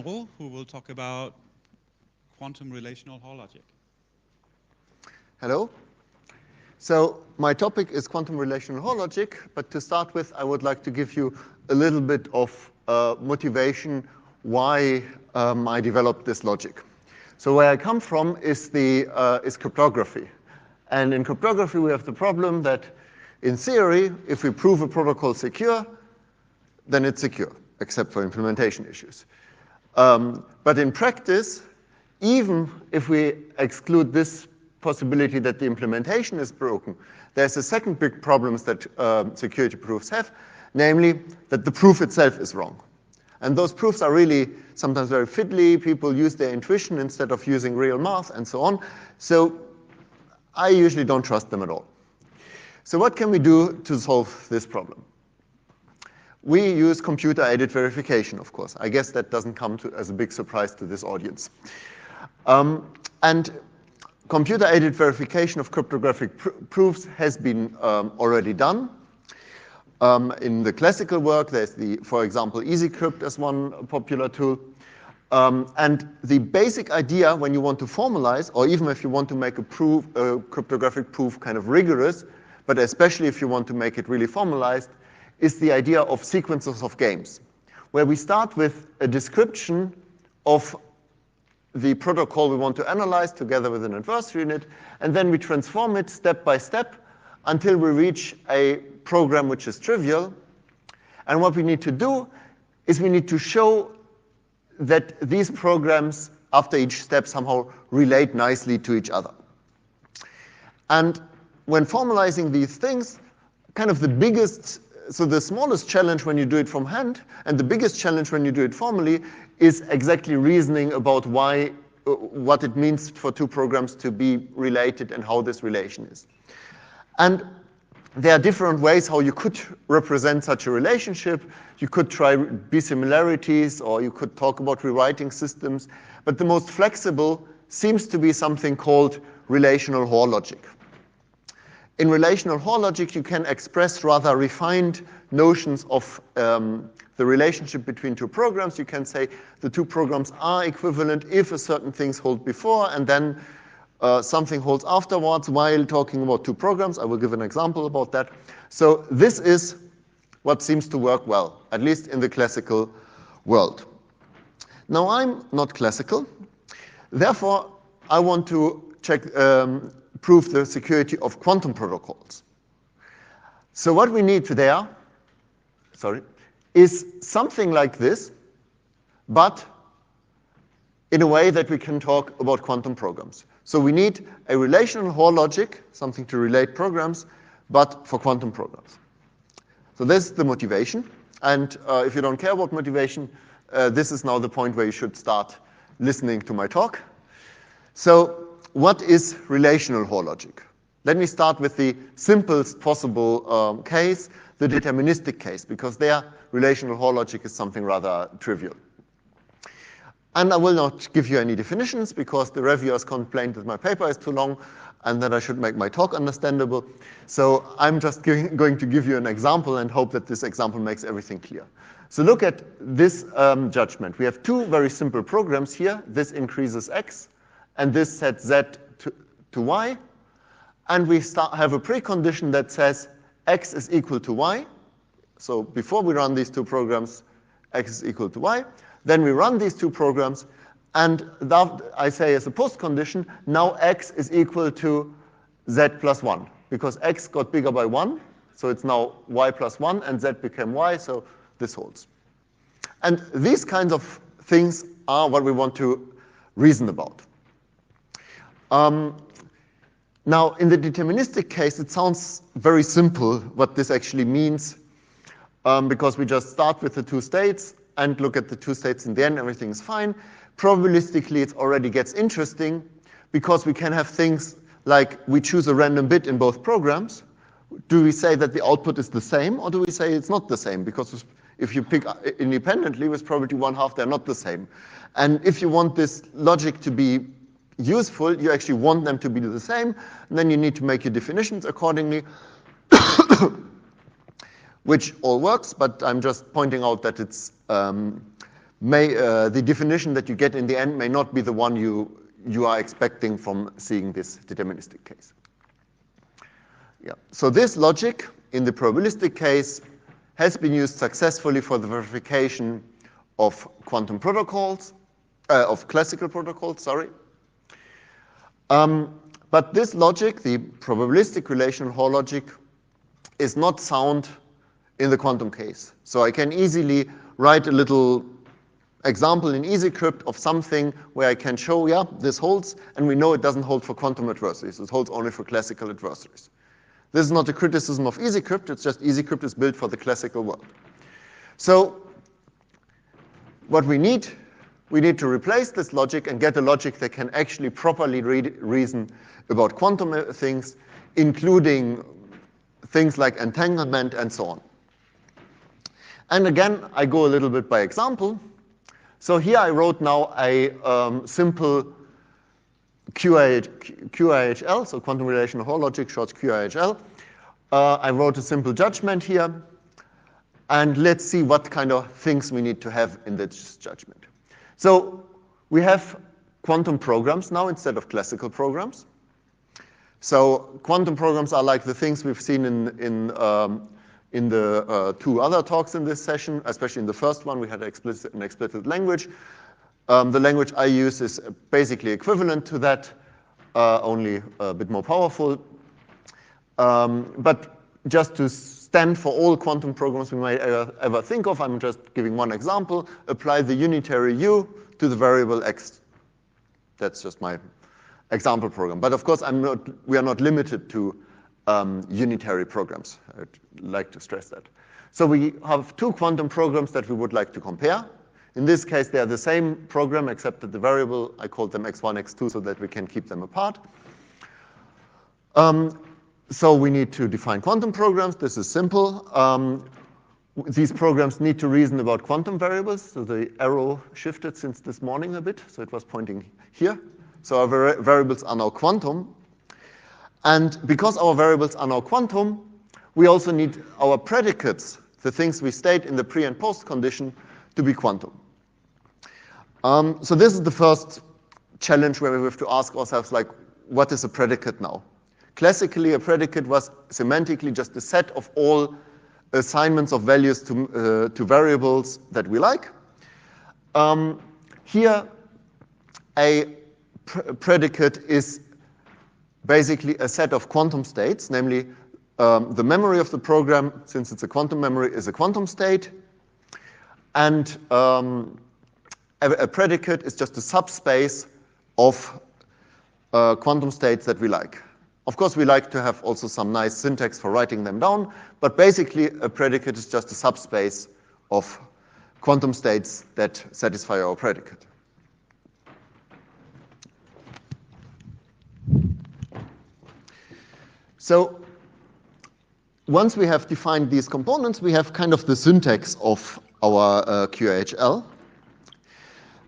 Roh, who will talk about quantum relational Hoare logic. Hello. So my topic is quantum relational Hoare logic, but to start with, I would like to give you a little bit of motivation why I developed this logic. So where I come from is cryptography. And in cryptography, we have the problem that in theory, if we prove a protocol secure, then it's secure, except for implementation issues. But in practice, even if we exclude this possibility that the implementation is broken, there's a second big problem that security proofs have, namely that the proof itself is wrong. And those proofs are really sometimes very fiddly. People use their intuition instead of using real math and so on. So I usually don't trust them at all. So what can we do to solve this problem? We use computer-aided verification, of course. I guess that doesn't come as a big surprise to this audience. And computer-aided verification of cryptographic proofs has been already done. In the classical work, there's for example, EasyCrypt as one popular tool. And the basic idea when you want to formalize, or even if you want to make a cryptographic proof kind of rigorous, but especially if you want to make it really formalized, is the idea of sequences of games, where we start with a description of the protocol we want to analyze together with an adversary unit, and then we transform it step by step until we reach a program which is trivial. And what we need to do is we need to show that these programs, after each step, somehow relate nicely to each other. And when formalizing these things, kind of the smallest challenge when you do it from hand, and the biggest challenge when you do it formally, is exactly reasoning about what it means for two programs to be related and how this relation is. And there are different ways how you could represent such a relationship. You could try bisimilarities, or you could talk about rewriting systems. But the most flexible seems to be something called relational Hoare logic. In relational Hoare logic, you can express rather refined notions of the relationship between two programs. You can say the two programs are equivalent if a certain things hold before, and then something holds afterwards while talking about two programs. I will give an example about that. So this is what seems to work well, at least in the classical world. Now, I'm not classical. Therefore, I want to prove the security of quantum protocols. So what we need there, is something like this, but in a way that we can talk about quantum programs. So we need a relational Hoare logic, something to relate programs, but for quantum programs. So this is the motivation. And if you don't care about motivation, this is now the point where you should start listening to my talk. So what is relational Hoare logic? Let me start with the simplest possible case, the deterministic case, because there relational Hoare logic is something rather trivial. And I will not give you any definitions because the reviewers complained that my paper is too long and that I should make my talk understandable. So I'm just going to give you an example and hope that this example makes everything clear. So look at this judgment. We have two very simple programs here. This increases x, and this sets z to y. And we have a precondition that says x is equal to y. So before we run these two programs, x is equal to y. Then we run these two programs, and I say as a postcondition, now x is equal to z plus 1, because x got bigger by 1, so it's now y plus 1, and z became y, so this holds. And these kinds of things are what we want to reason about. Now, in the deterministic case, it sounds very simple what this actually means, because we just start with the two states and look at the two states in the end, everything is fine. Probabilistically, it already gets interesting because we can have things like we choose a random bit in both programs. Do we say that the output is the same, or do we say it's not the same? Because if you pick independently with probability 1/2, they're not the same. And if you want this logic to be useful, you actually want them to be the same, and then you need to make your definitions accordingly. Which all works, but I'm just pointing out that it's the definition that you get in the end may not be the one you are expecting from seeing this deterministic case. Yeah. So this logic in the probabilistic case has been used successfully for the verification of quantum protocols, of classical protocols, sorry. But this logic, the probabilistic relational Hoare logic, is not sound in the quantum case. So I can easily write a little example in EasyCrypt of something where I can show, yeah, this holds, and we know it doesn't hold for quantum adversaries. It holds only for classical adversaries. This is not a criticism of EasyCrypt, it's just EasyCrypt is built for the classical world. So what we need to replace this logic and get a logic that can actually properly reason about quantum things, including things like entanglement and so on. And again, I go a little bit by example. So here I wrote now a simple qRHL, so quantum relational Hoare logic, short qRHL. I wrote a simple judgment here. And let's see what kind of things we need to have in this judgment. So we have quantum programs now instead of classical programs. So quantum programs are like the things we've seen in the two other talks in this session, especially in the first one, we had an explicit language. The language I use is basically equivalent to that, only a bit more powerful. But just to stand for all quantum programs we might ever think of, I'm just giving one example. Apply the unitary u to the variable x. That's just my example program. But of course, we are not limited to unitary programs. I'd like to stress that. So we have two quantum programs that we would like to compare. In this case, they are the same program, except that the variable, I called them x1, x2, so that we can keep them apart. So we need to define quantum programs. This is simple. These programs need to reason about quantum variables. So the arrow shifted since this morning a bit, so it was pointing here. So our variables are now quantum. And because our variables are now quantum, we also need our predicates, the things we state in the pre and post condition, to be quantum. So this is the first challenge where we have to ask ourselves, like, what is a predicate now? Classically, a predicate was semantically just a set of all assignments of values to variables that we like. Here, a predicate is basically a set of quantum states, namely the memory of the program, since it's a quantum memory, is a quantum state. And a predicate is just a subspace of quantum states that we like. Of course, we like to have also some nice syntax for writing them down, but basically a predicate is just a subspace of quantum states that satisfy our predicate. So once we have defined these components, we have kind of the syntax of our qRHL.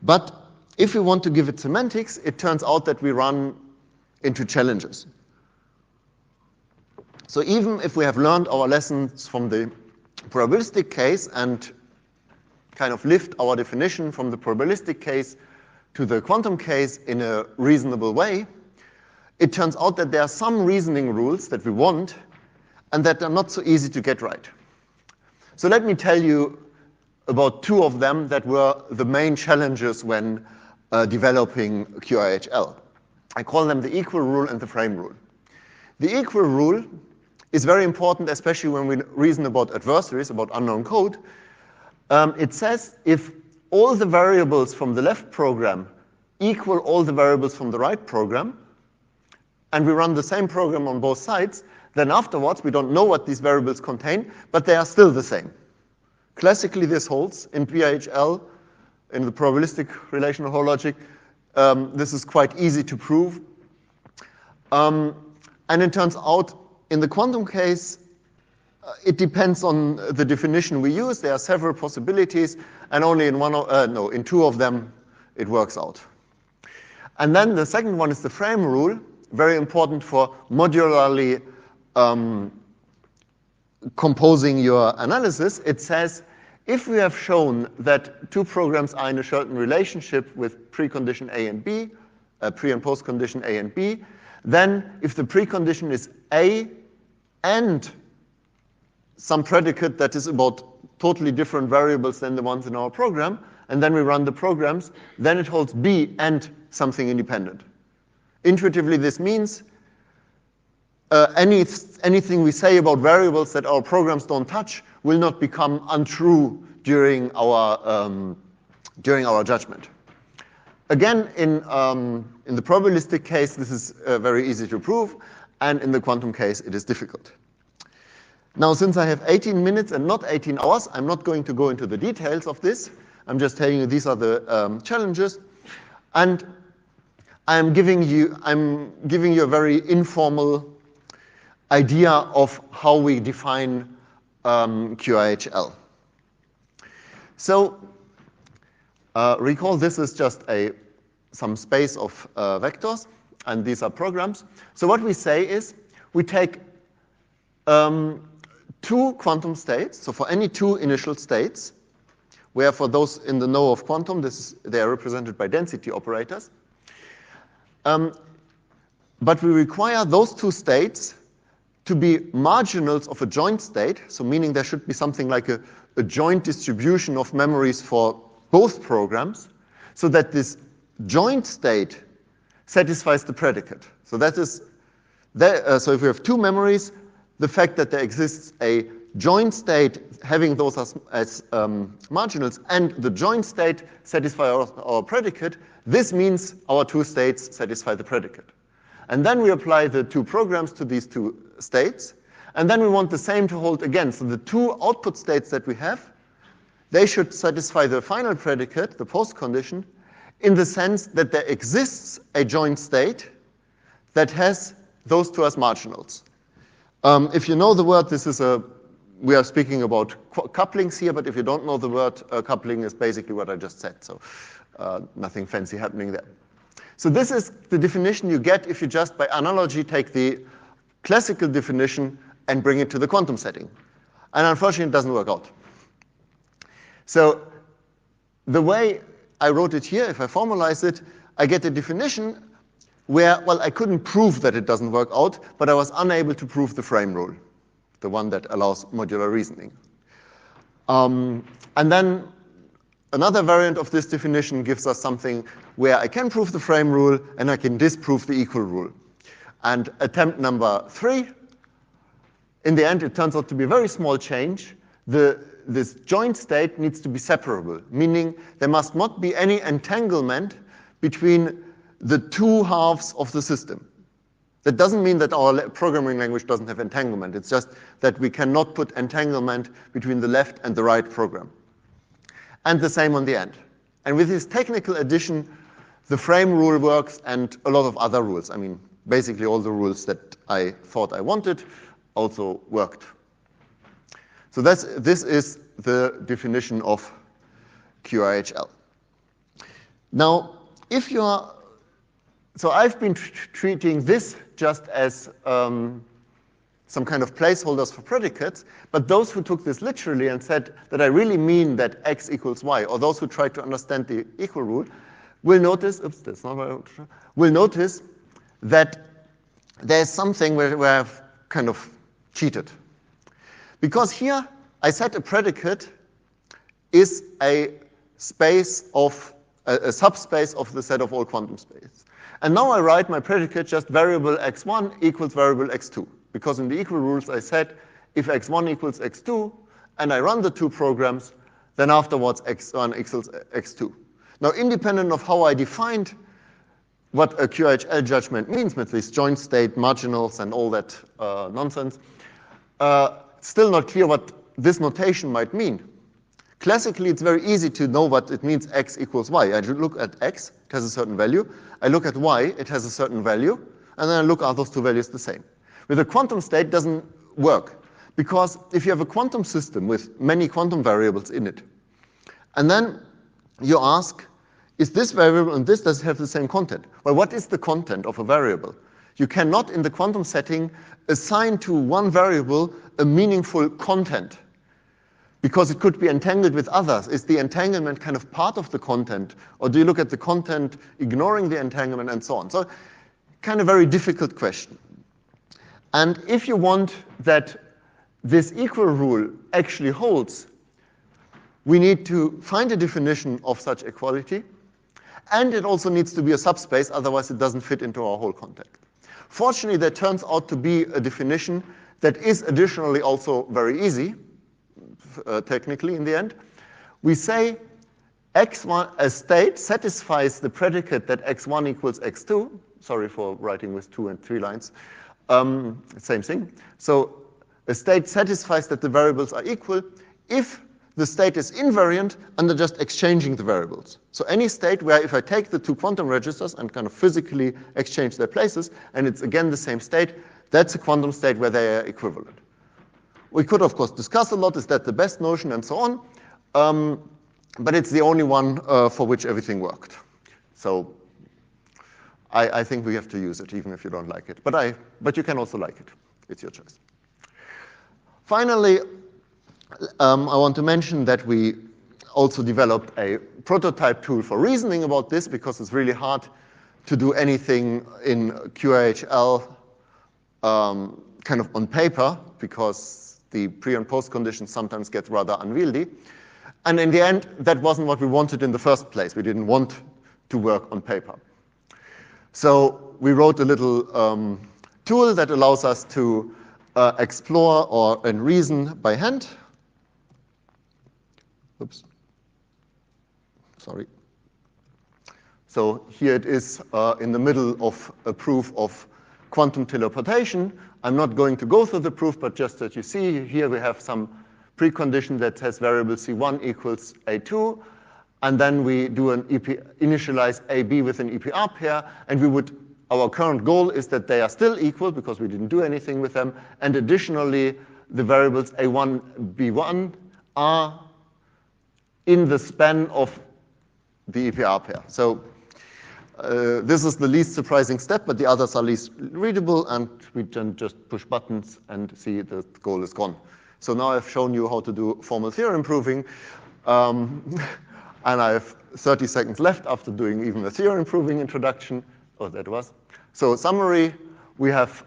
But if we want to give it semantics, it turns out that we run into challenges. So even if we have learned our lessons from the probabilistic case and kind of lift our definition from the probabilistic case to the quantum case in a reasonable way, it turns out that there are some reasoning rules that we want and that are not so easy to get right. So let me tell you about two of them that were the main challenges when developing qRHL. I call them the equal rule and the frame rule. The equal rule is very important, especially when we reason about adversaries, about unknown code. It says if all the variables from the left program equal all the variables from the right program, and we run the same program on both sides, then afterwards we don't know what these variables contain, but they are still the same. Classically, this holds in pRHL, in the probabilistic relational Hoare logic. This is quite easy to prove. And it turns out in the quantum case, it depends on the definition we use. There are several possibilities, and only in two of them it works out. And then the second one is the frame rule, very important for modularly composing your analysis. It says if we have shown that two programs are in a certain relationship with precondition A and B, pre and post condition A and B, then if the precondition is A and some predicate that is about totally different variables than the ones in our program, and then we run the programs, then it holds B and something independent. Intuitively, this means anything we say about variables that our programs don't touch will not become untrue during our judgment. Again, in the probabilistic case, this is very easy to prove, and in the quantum case, it is difficult. Now, since I have 18 minutes and not 18 hours, I'm not going to go into the details of this. I'm just telling you these are the challenges, and I'm giving you a very informal idea of how we define qRHL. So recall this is just some space of vectors, and these are programs. So what we say is we take two quantum states, so for any two initial states, where for those in the know of quantum, they are represented by density operators. But we require those two states to be marginals of a joint state, so meaning there should be something like a joint distribution of memories for both programs, so that this joint state satisfies the predicate. So that is, so if we have two memories, the fact that there exists a joint state having those as marginals and the joint state satisfy our predicate, this means our two states satisfy the predicate. And then we apply the two programs to these two states, and then we want the same to hold again. So the two output states that we have, they should satisfy the final predicate, the post condition, in the sense that there exists a joint state that has those two as marginals. If you know the word, we are speaking about couplings here, but if you don't know the word, coupling is basically what I just said, so nothing fancy happening there. So this is the definition you get if you just, by analogy, take the classical definition and bring it to the quantum setting. And unfortunately, it doesn't work out. So the way I wrote it here, if I formalize it, I get a definition where, well, I couldn't prove that it doesn't work out, but I was unable to prove the frame rule, the one that allows modular reasoning. And then another variant of this definition gives us something where I can prove the frame rule and I can disprove the equal rule. And attempt number 3, in the end, it turns out to be a very small change. This joint state needs to be separable, meaning there must not be any entanglement between the two halves of the system. That doesn't mean that our programming language doesn't have entanglement. It's just that we cannot put entanglement between the left and the right program. And the same on the end. And with this technical addition, the frame rule works and a lot of other rules. I mean, basically all the rules that I thought I wanted also worked. So this is the definition of qRHL. Now, if you are, so I've been treating this just as some kind of placeholders for predicates, but those who took this literally and said that I really mean that x equals y, or those who tried to understand the equal rule, will notice, oops, that's not what I want to show, will notice that there's something where I've kind of cheated. Because here I said a predicate is a space of, a subspace of the set of all quantum space. And now I write my predicate just variable x1 equals variable x2. Because in the equal rules I said if x1 equals x2 and I run the two programs, then afterwards x1 equals x2. Now, independent of how I defined what a qRHL judgment means with these joint state marginals and all that nonsense, still not clear what this notation might mean. Classically, it's very easy to know what it means x equals y. I look at x, it has a certain value. I look at y, it has a certain value. And then I look, are those two values the same? With a quantum state, it doesn't work. Because if you have a quantum system with many quantum variables in it, and then you ask, is this variable and this, does it have the same content? Well, what is the content of a variable? You cannot, in the quantum setting, assign to one variable a meaningful content. because it could be entangled with others. Is the entanglement kind of part of the content, or do you look at the content ignoring the entanglement and so on? So kind of very difficult question. And if you want that this equal rule actually holds, we need to find a definition of such equality, and it also needs to be a subspace, otherwise it doesn't fit into our whole context. Fortunately, there turns out to be a definition that is additionally also very easy, technically in the end. We say x1, a state satisfies the predicate that x1 equals x2. Sorry for writing with 2 and 3 lines. Same thing. So a state satisfies that the variables are equal if the state is invariant under just exchanging the variables. So any state where if I take the two quantum registers and kind of physically exchange their places, and it's again the same state, that's a quantum state where they are equivalent. We could, of course, discuss a lot, is that the best notion and so on, but it's the only one for which everything worked. So I think we have to use it, even if you don't like it. But you can also like it. It's your choice. Finally, I want to mention that we also developed a prototype tool for reasoning about this, because it's really hard to do anything in qRHL kind of on paper, because the pre and post conditions sometimes get rather unwieldy. And in the end, that wasn't what we wanted in the first place. We didn't want to work on paper. So we wrote a little tool that allows us to explore and reason by hand. Oops. Sorry. So here it is in the middle of a proof of quantum teleportation. I'm not going to go through the proof, but just that you see, here we have some precondition that says variable C1 equals A2. And then we do an initialize AB with an EPR pair. And our current goal is that they are still equal, because we didn't do anything with them. And additionally, the variables A1, B1 are in the span of the EPR pair. So this is the least surprising step, but the others are least readable, and we can just push buttons and see the goal is gone. So now I've shown you how to do formal theorem proving, and I have 30 seconds left after doing even the theorem proving introduction. Oh, that was. So summary, we have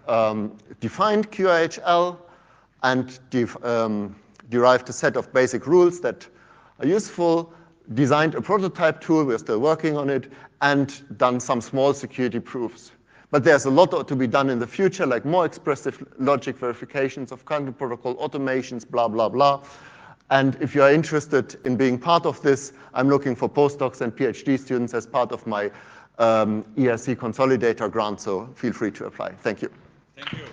defined qRHL and derived a set of basic rules that are useful, designed a prototype tool, we're still working on it, and done some small security proofs. But there's a lot to be done in the future, like more expressive logic verifications of quantum protocol automations, blah, blah, blah. And if you are interested in being part of this, I'm looking for postdocs and PhD students as part of my ERC Consolidator grant, so feel free to apply. Thank you. Thank you.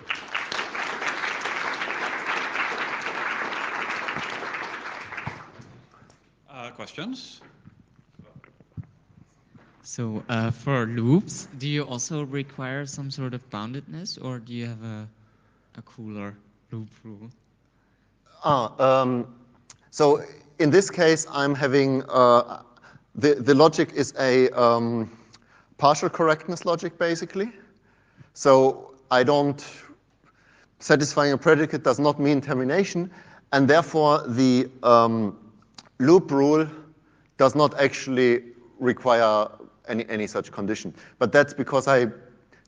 Questions? So for loops, do you also require some sort of boundedness, or do you have a cooler loop rule? So in this case, I'm having the logic is a partial correctness logic, basically. So I don't satisfying a predicate does not mean termination, and therefore the loop rule does not actually require any such condition. But that's because I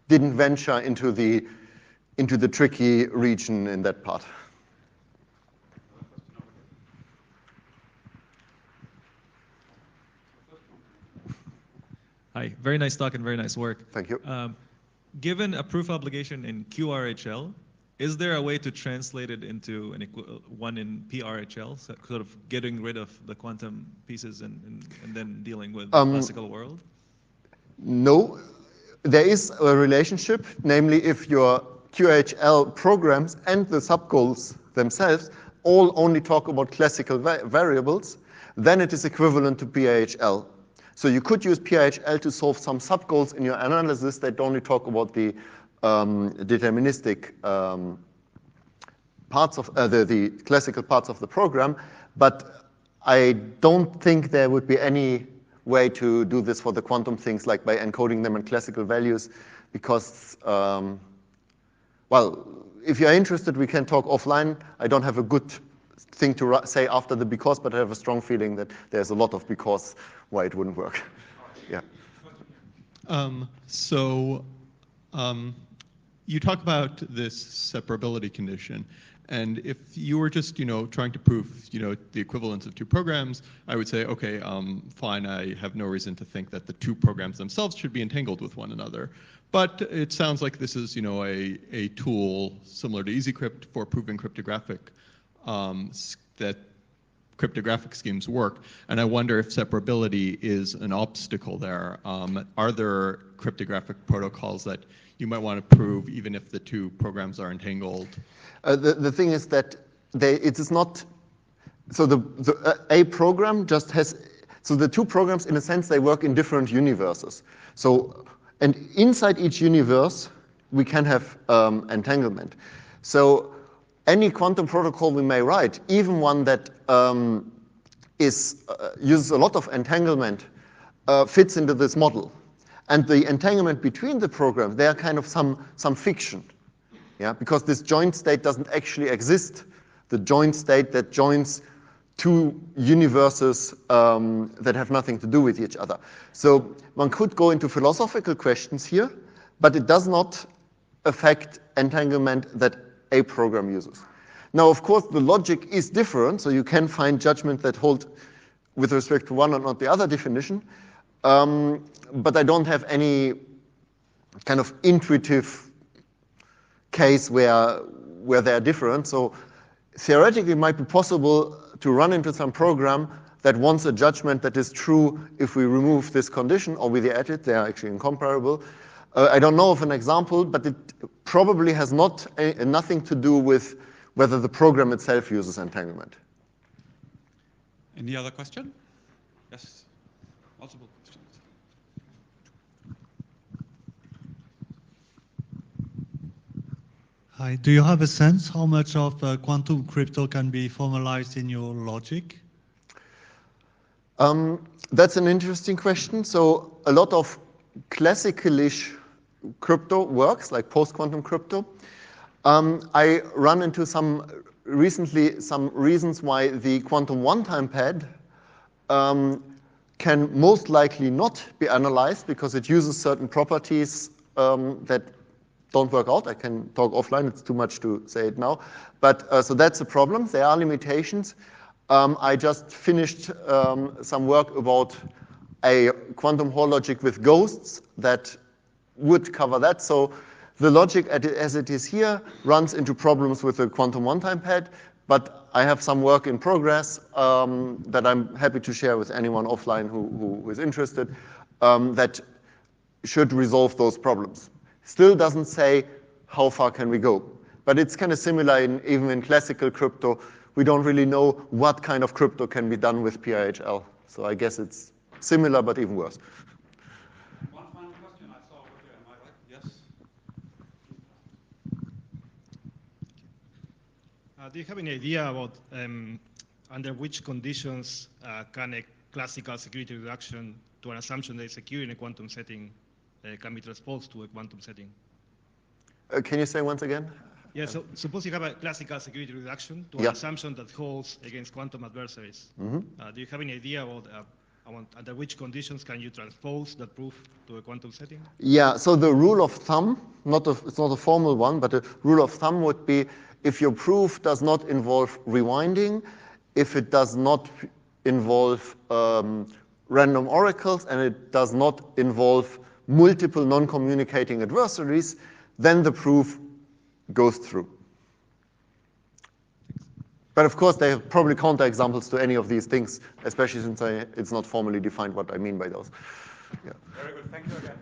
didn't venture into the tricky region in that part. Hi, very nice talk and very nice work. Thank you. Given a proof obligation in qRHL, is there a way to translate it into one in pRHL, so sort of getting rid of the quantum pieces and then dealing with the classical world? No, there is a relationship, namely if your qRHL programs and the subgoals themselves all only talk about classical variables, then it is equivalent to pRHL. So you could use pRHL to solve some subgoals in your analysis that only talk about the deterministic parts of the classical parts of the program, but I don't think there would be any way to do this for the quantum things, like by encoding them in classical values, because, well, if you're interested, we can talk offline. I don't have a good thing to say after the because, but I have a strong feeling that there's a lot of because why it wouldn't work. Yeah. You talk about this separability condition, and if you were just, trying to prove, the equivalence of two programs, I would say, okay, fine, I have no reason to think that the two programs themselves should be entangled with one another. But it sounds like this is, a tool similar to EasyCrypt for proving cryptographic, that cryptographic schemes work, and I wonder if separability is an obstacle there. Are there cryptographic protocols that you might want to prove even if the two programs are entangled? The thing is that it is not, so a program just has, so the two programs in a sense they work in different universes. So, and inside each universe we can have entanglement. So any quantum protocol we may write, even one that uses a lot of entanglement, fits into this model. And the entanglement between the programs, they are kind of some fiction, yeah, because this joint state doesn't actually exist. The joint state that joins two universes that have nothing to do with each other. So one could go into philosophical questions here, but it does not affect entanglement that a program uses. Now, of course, the logic is different, so you can find judgment that hold with respect to one and not the other definition. But I don't have any kind of intuitive case where they are different. So theoretically, it might be possible to run into some program that wants a judgment that is true if we remove this condition or we add it. They are actually incomparable. I don't know of an example, but it probably has nothing to do with whether the program itself uses entanglement. Any other question? Yes, multiple questions. Hi, do you have a sense how much of quantum crypto can be formalized in your logic? That's an interesting question. So a lot of classical-ish crypto works, like post-quantum crypto. I run into recently some reasons why the quantum one-time pad can most likely not be analyzed because it uses certain properties that don't work out. I can talk offline. It's too much to say it now. But so that's a problem. There are limitations. I just finished some work about a quantum Hoare logic with ghosts that would cover that. So the logic as it is here runs into problems with the quantum one-time pad, but I have some work in progress that I'm happy to share with anyone offline who is interested that should resolve those problems. Still doesn't say how far can we go, but it's kind of similar even in classical crypto. We don't really know what kind of crypto can be done with pRHL. So I guess it's similar, but even worse. One final question I saw over here. Am I right? Yes. Do you have any idea about under which conditions can a classical security reduction to an assumption that is secure in a quantum setting can be transposed to a quantum setting? Can you say once again? Yeah, so suppose you have a classical security reduction to an assumption that holds against quantum adversaries. Do you have any idea about under which conditions can you transpose that proof to a quantum setting? Yeah, so the rule of thumb, it's not a formal one, but a rule of thumb would be if your proof does not involve rewinding, if it does not involve random oracles, and it does not involve multiple non-communicating adversaries, then the proof goes through. But of course, they have probably counterexamples to any of these things, especially since it's not formally defined what I mean by those. Yeah. Very good. Thank you again.